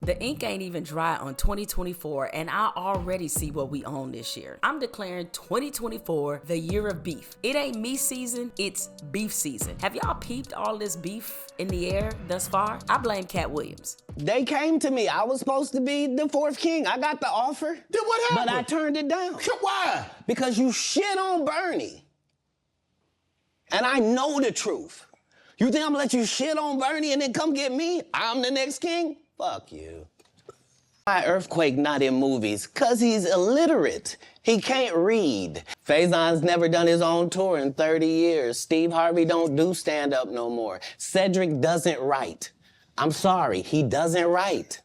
The ink ain't even dry on 2024, and I already see what we own this year. I'm declaring 2024 the year of beef. It ain't me season, it's beef season. Have y'all peeped all this beef in the air thus far? I blame Katt Williams. They came to me. I was supposed to be the fourth king. I got the offer. Then what happened? But I turned it down. Why? Because you shit on Bernie. And I know the truth. You think I'm gonna let you shit on Bernie and then come get me? I'm the next king? Fuck you. Why Earthquake not in movies? Cause he's illiterate. He can't read. Faison's never done his own tour in 30 years. Steve Harvey don't do stand-up no more. Cedric doesn't write. I'm sorry, he doesn't write.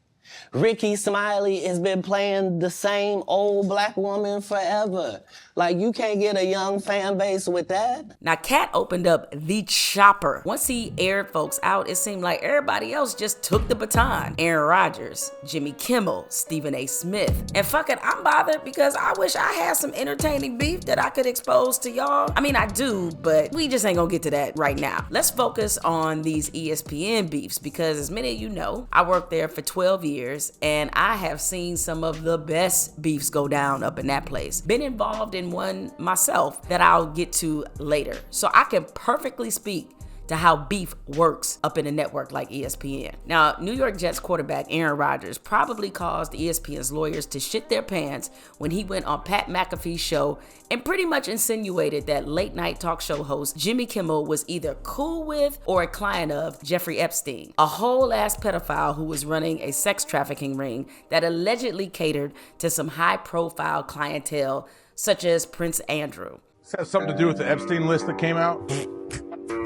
Ricky Smiley has been playing the same old black woman forever. Like, you can't get a young fan base with that. Now, Katt opened up the chopper. Once he aired folks out, it seemed like everybody else just took the baton. Aaron Rodgers, Jimmy Kimmel, Stephen A. Smith. And fuck it, I'm bothered because I wish I had some entertaining beef that I could expose to y'all. I mean, I do, but we just ain't gonna get to that right now. Let's focus on these ESPN beefs because as many of you know, I worked there for 12 years and I have seen some of the best beefs go down up in that place. Been involved in one myself that I'll get to later. So I can perfectly speak to how beef works up in a network like ESPN. Now, New York Jets quarterback Aaron Rodgers probably caused ESPN's lawyers to shit their pants when he went on Pat McAfee's show and pretty much insinuated that late night talk show host Jimmy Kimmel was either cool with or a client of Jeffrey Epstein, a whole ass pedophile who was running a sex trafficking ring that allegedly catered to some high profile clientele such as Prince Andrew. Does that have something to do with the Epstein list that came out?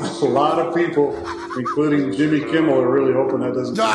A lot of people, including Jimmy Kimmel, are really hoping that doesn't. All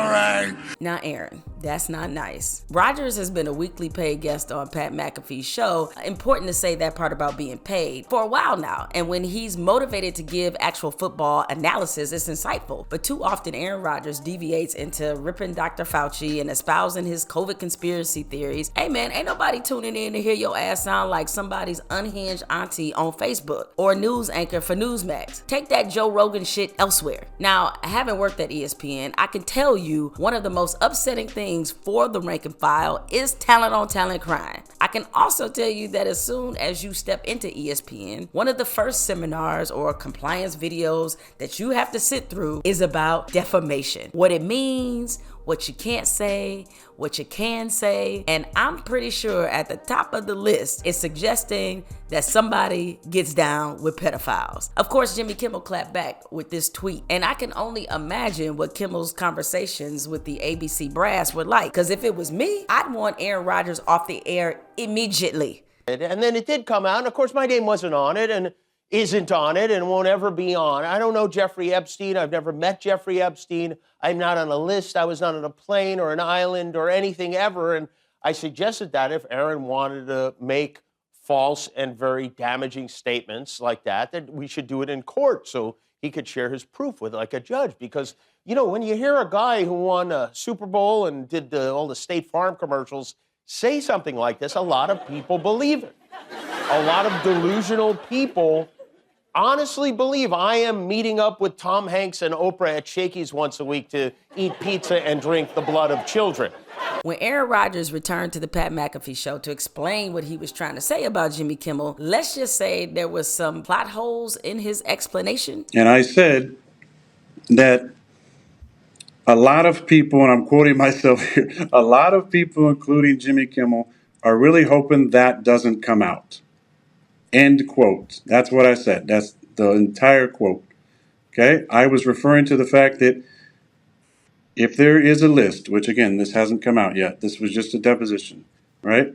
right. Now, Aaron, that's not nice. Rodgers has been a weekly paid guest on Pat McAfee's show. Important to say that part about being paid for a while now. And when he's motivated to give actual football analysis, it's insightful. But too often, Aaron Rodgers deviates into ripping Dr. Fauci and espousing his COVID conspiracy theories. Hey man, ain't nobody tuning in to hear your ass sound like somebody's unhinged auntie on Facebook or a news anchor for Newsmax. Take that Joe Rogan shit elsewhere. Now, having worked at ESPN, I can tell you one of the most upsetting things for the rank and file is talent on talent crime. I can also tell you that as soon as you step into ESPN, one of the first seminars or compliance videos that you have to sit through is about defamation. What it means, what you can't say, what you can say, and I'm pretty sure at the top of the list is suggesting that somebody gets down with pedophiles. Of course, Jimmy Kimmel clapped back with this tweet, and I can only imagine what Kimmel's conversations with the ABC brass were like, because if it was me, I'd want Aaron Rodgers off the air immediately. And then it did come out, and of course my name wasn't on it, and isn't on it, and won't ever be on. I don't know Jeffrey Epstein. I've never met Jeffrey Epstein. I'm not on a list. I was not on a plane or an island or anything ever. And I suggested that if Aaron wanted to make false and very damaging statements like that we should do it in court so he could share his proof with like a judge. Because, you know, when you hear a guy who won a Super Bowl and did all the State Farm commercials say something like this, a lot of people believe it. A lot of delusional people honestly believe I am meeting up with Tom Hanks and Oprah at Shakey's once a week to eat pizza and drink the blood of children. When Aaron Rodgers returned to the Pat McAfee show to explain what he was trying to say about Jimmy Kimmel, let's just say there was some plot holes in his explanation. And I said that a lot of people, and I'm quoting myself here, a lot of people, including Jimmy Kimmel, are really hoping that doesn't come out. End quote. That's what I said. That's the entire quote. Okay? I was referring to the fact that if there is a list, which again, this hasn't come out yet, this was just a deposition, right?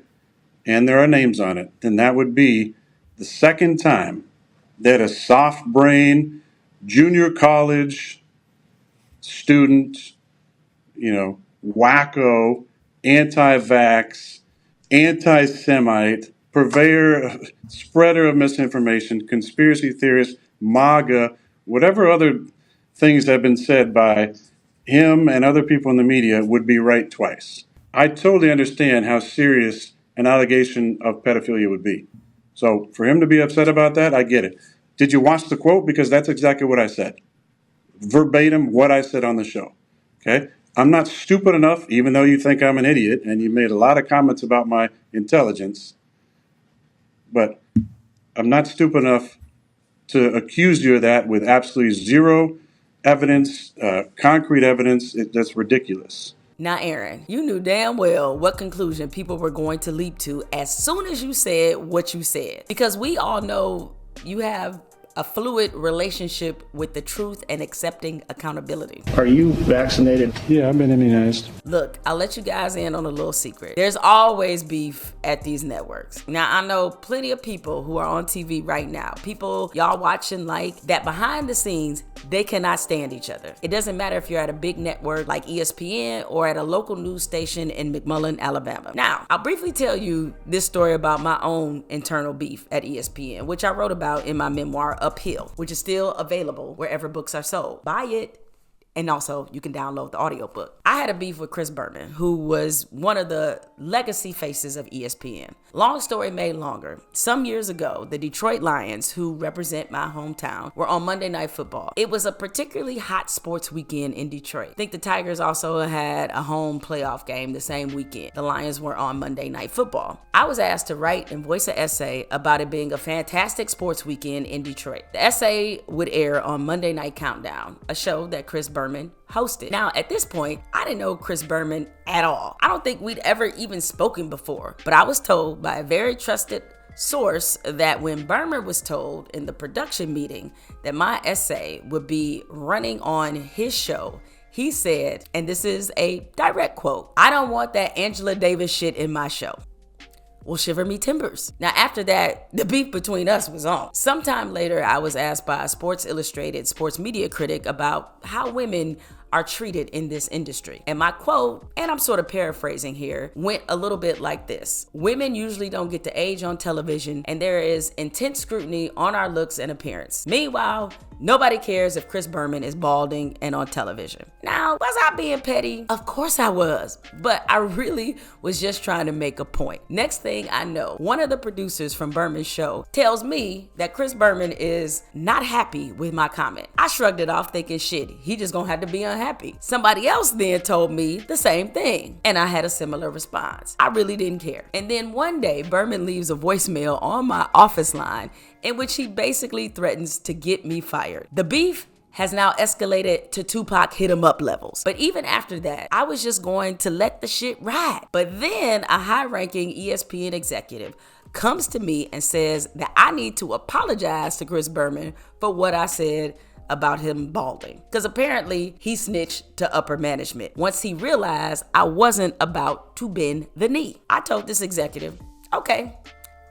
And there are names on it, then that would be the second time that a soft brain junior college student, wacko, anti-vax, anti-Semite, purveyor, spreader of misinformation, conspiracy theorist, MAGA, whatever other things have been said by him and other people in the media would be right twice. I totally understand how serious an allegation of pedophilia would be. So for him to be upset about that, I get it. Did you watch the quote? Because that's exactly what I said. Verbatim what I said on the show. Okay? I'm not stupid enough, even though you think I'm an idiot, and you made a lot of comments about my intelligence, but I'm not stupid enough to accuse you of that with absolutely zero evidence, concrete evidence. That's ridiculous. Now, Aaron, you knew damn well what conclusion people were going to leap to as soon as you said what you said. Because we all know you have a fluid relationship with the truth and accepting accountability. Are you vaccinated? Yeah, I've been immunized. Look, I'll let you guys in on a little secret. There's always beef at these networks. Now, I know plenty of people who are on TV right now, people y'all watching like that behind the scenes, they cannot stand each other. It doesn't matter if you're at a big network like ESPN or at a local news station in McMullen, Alabama. Now, I'll briefly tell you this story about my own internal beef at ESPN, which I wrote about in my memoir, Uphill, which is still available wherever books are sold. Buy it. And also, you can download the audiobook. I had a beef with Chris Berman, who was one of the legacy faces of ESPN. Long story made longer. Some years ago, the Detroit Lions, who represent my hometown, were on Monday Night Football. It was a particularly hot sports weekend in Detroit. I think the Tigers also had a home playoff game the same weekend. The Lions were on Monday Night Football. I was asked to write and voice an essay about it being a fantastic sports weekend in Detroit. The essay would air on Monday Night Countdown, a show that Chris Berman hosted. Now, at this point, I didn't know Chris Berman at all. I don't think we'd ever even spoken before, but I was told by a very trusted source that when Berman was told in the production meeting that my essay would be running on his show, he said, and this is a direct quote, "I don't want that Angela Davis shit in my show." Well, shiver me timbers. Now, after that, the beef between us was on. Sometime later, I was asked by a Sports Illustrated sports media critic about how women are treated in this industry. And my quote, and I'm sort of paraphrasing here, went a little bit like this. Women usually don't get to age on television, and there is intense scrutiny on our looks and appearance. Meanwhile, nobody cares if Chris Berman is balding and on television. Now, was I being petty? Of course I was, but I really was just trying to make a point. Next thing I know, one of the producers from Berman's show tells me that Chris Berman is not happy with my comment. I shrugged it off thinking, shit, he just gonna have to be unhappy. Somebody else then told me the same thing, and I had a similar response. I really didn't care. And then one day, Berman leaves a voicemail on my office line in which he basically threatens to get me fired. The beef has now escalated to Tupac hit 'em up levels. But even after that, I was just going to let the shit ride. But then a high-ranking ESPN executive comes to me and says that I need to apologize to Chris Berman for what I said about him balding. Because apparently he snitched to upper management once he realized I wasn't about to bend the knee. I told this executive, okay,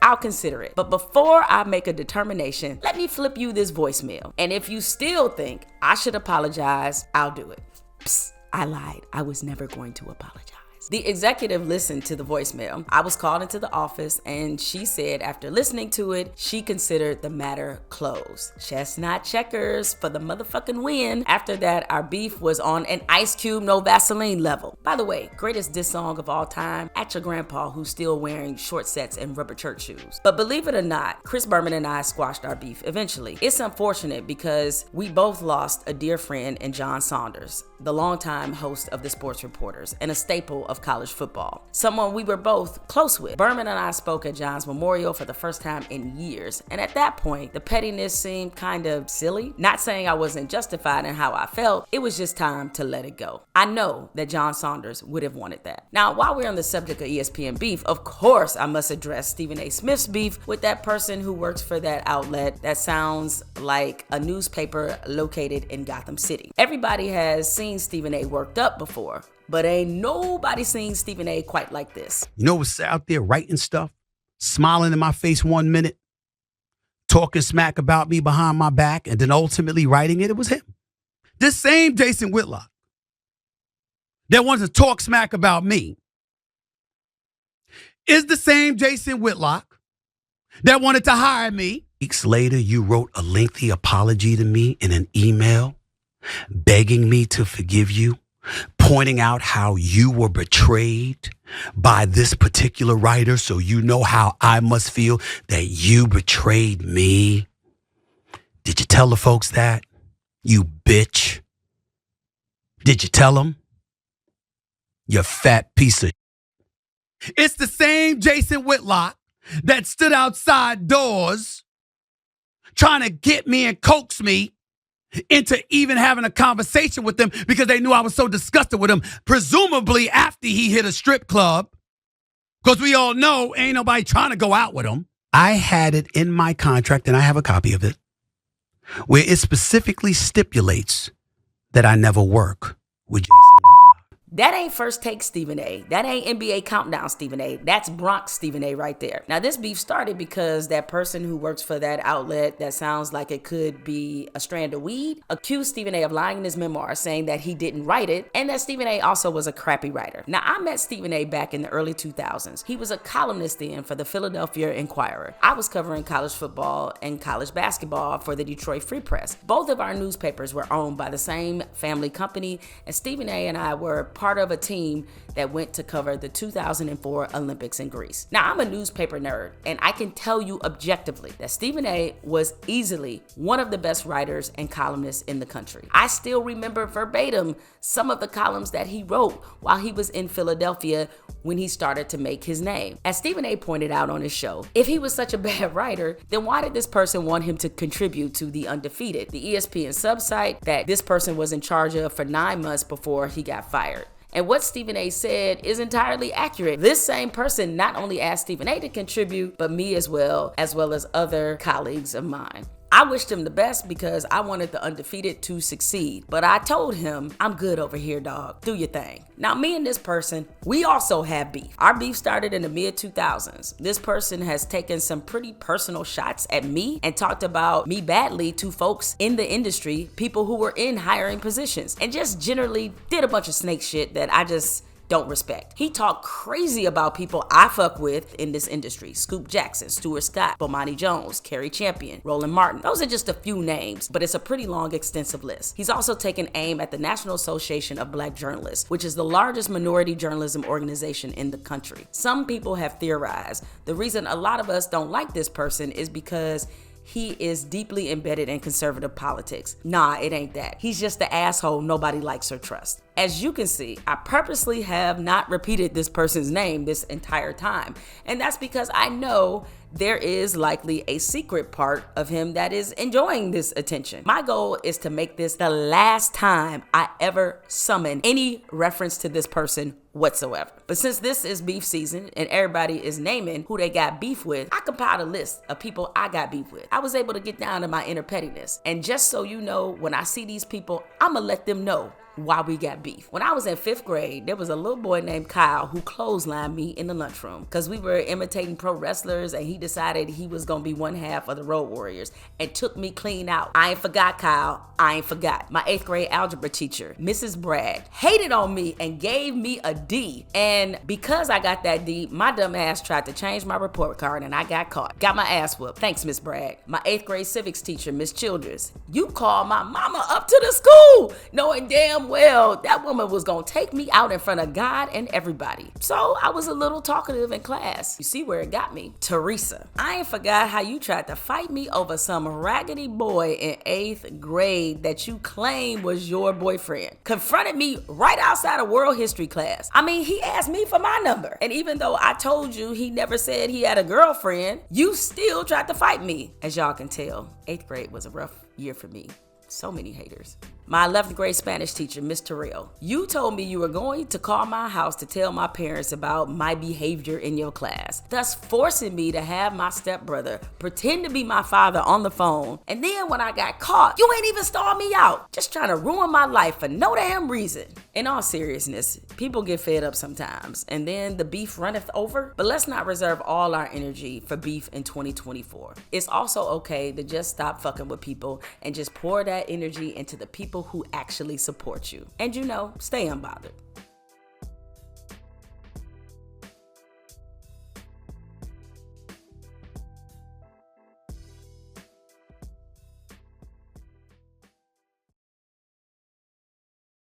I'll consider it. But before I make a determination, let me flip you this voicemail. And if you still think I should apologize, I'll do it. Psst, I lied. I was never going to apologize. The executive listened to the voicemail. I was called into the office and she said after listening to it, she considered the matter closed. Chestnut checkers for the motherfucking win. After that, our beef was on an Ice Cube No Vaseline level. By the way, greatest diss song of all time, At Your Grandpa Who's Still Wearing Short Sets and Rubber Church Shoes. But believe it or not, Chris Berman and I squashed our beef eventually. It's unfortunate because we both lost a dear friend in John Saunders, the longtime host of the Sports Reporters and a staple of college football. Someone we were both close with. Berman and I spoke at John's memorial for the first time in years, and at that point, the pettiness seemed kind of silly. Not saying I wasn't justified in how I felt, it was just time to let it go. I know that John Saunders would have wanted that. Now, while we're on the subject of ESPN beef, of course I must address Stephen A. Smith's beef with that person who works for that outlet that sounds like a newspaper located in Gotham City. Everybody has seen Stephen A. worked up before, but ain't nobody seen Stephen A. quite like this. You know what's out there writing stuff, smiling in my face 1 minute, talking smack about me behind my back, and then ultimately writing it? It was him. This same Jason Whitlock that wants to talk smack about me is the same Jason Whitlock that wanted to hire me. Weeks later, you wrote a lengthy apology to me in an email, begging me to forgive you, pointing out how you were betrayed by this particular writer, so you know how I must feel that you betrayed me. Did you tell the folks that? You bitch. Did you tell them? You fat piece of. It's the same Jason Whitlock that stood outside doors trying to get me and coax me into even having a conversation with them because they knew I was so disgusted with him, presumably after he hit a strip club, because we all know ain't nobody trying to go out with him. I had it in my contract, and I have a copy of it, where it specifically stipulates that I never work with Jason Whitlock. That ain't First Take Stephen A. That ain't NBA Countdown Stephen A. That's Bronx Stephen A. right there. Now, this beef started because that person who works for that outlet that sounds like it could be a strand of weed accused Stephen A. of lying in his memoir, saying that he didn't write it and that Stephen A. also was a crappy writer. Now, I met Stephen A. back in the early 2000s. He was a columnist then for the Philadelphia Inquirer. I was covering college football and college basketball for the Detroit Free Press. Both of our newspapers were owned by the same family company, and Stephen A. and I were part of a team that went to cover the 2004 Olympics in Greece. Now, I'm a newspaper nerd, and I can tell you objectively that Stephen A. was easily one of the best writers and columnists in the country. I still remember verbatim some of the columns that he wrote while he was in Philadelphia when he started to make his name. As Stephen A. pointed out on his show, if he was such a bad writer, then why did this person want him to contribute to The Undefeated, the ESPN subsite that this person was in charge of for 9 months before he got fired? And what Stephen A. said is entirely accurate. This same person not only asked Stephen A. to contribute, but me as well as other colleagues of mine. I wished him the best because I wanted the Undefeated to succeed. But I told him, I'm good over here, dog. Do your thing. Now, me and this person, we also have beef. Our beef started in the mid-2000s. This person has taken some pretty personal shots at me and talked about me badly to folks in the industry, people who were in hiring positions, and just generally did a bunch of snake shit that I just don't respect. He talked crazy about people I fuck with in this industry. Scoop Jackson, Stuart Scott, Bomani Jones, Kerry Champion, Roland Martin. Those are just a few names, but it's a pretty long, extensive list. He's also taken aim at the National Association of Black Journalists, which is the largest minority journalism organization in the country. Some people have theorized the reason a lot of us don't like this person is because he is deeply embedded in conservative politics. Nah, it ain't that. He's just the asshole nobody likes or trusts. As you can see, I purposely have not repeated this person's name this entire time. And that's because I know there is likely a secret part of him that is enjoying this attention. My goal is to make this the last time I ever summon any reference to this person whatsoever. But since this is beef season and everybody is naming who they got beef with, I compiled a list of people I got beef with. I was able to get down to my inner pettiness. And just so you know, when I see these people, I'ma let them know why we got beef. When I was in 5th grade, there was a little boy named Kyle who clotheslined me in the lunchroom because we were imitating pro wrestlers and he decided he was gonna be one half of the Road Warriors and took me clean out. I ain't forgot, Kyle. I ain't forgot. My 8th grade algebra teacher, Mrs. Bragg, hated on me and gave me a D. And because I got that D, my dumb ass tried to change my report card and I got caught. Got my ass whooped. Thanks, Miss Bragg. My 8th grade civics teacher, Miss Childress, you called my mama up to the school knowing damn well that woman was gonna take me out in front of God and everybody. So I was a little talkative in class. You see where it got me? Teresa, I ain't forgot how you tried to fight me over some raggedy boy in 8th grade that you claim was your boyfriend. Confronted me right outside of world history class. I mean, he asked me for my number. And even though I told you he never said he had a girlfriend, you still tried to fight me. As y'all can tell, 8th grade was a rough year for me. So many haters. My 11th grade Spanish teacher, Miss Terrell, you told me you were going to call my house to tell my parents about my behavior in your class, thus forcing me to have my stepbrother pretend to be my father on the phone. And then when I got caught, you ain't even stalled me out, just trying to ruin my life for no damn reason. In all seriousness, people get fed up sometimes, and then the beef runneth over. But let's not reserve all our energy for beef in 2024. It's also okay to just stop fucking with people and just pour that energy into the people who actually support you. And stay unbothered.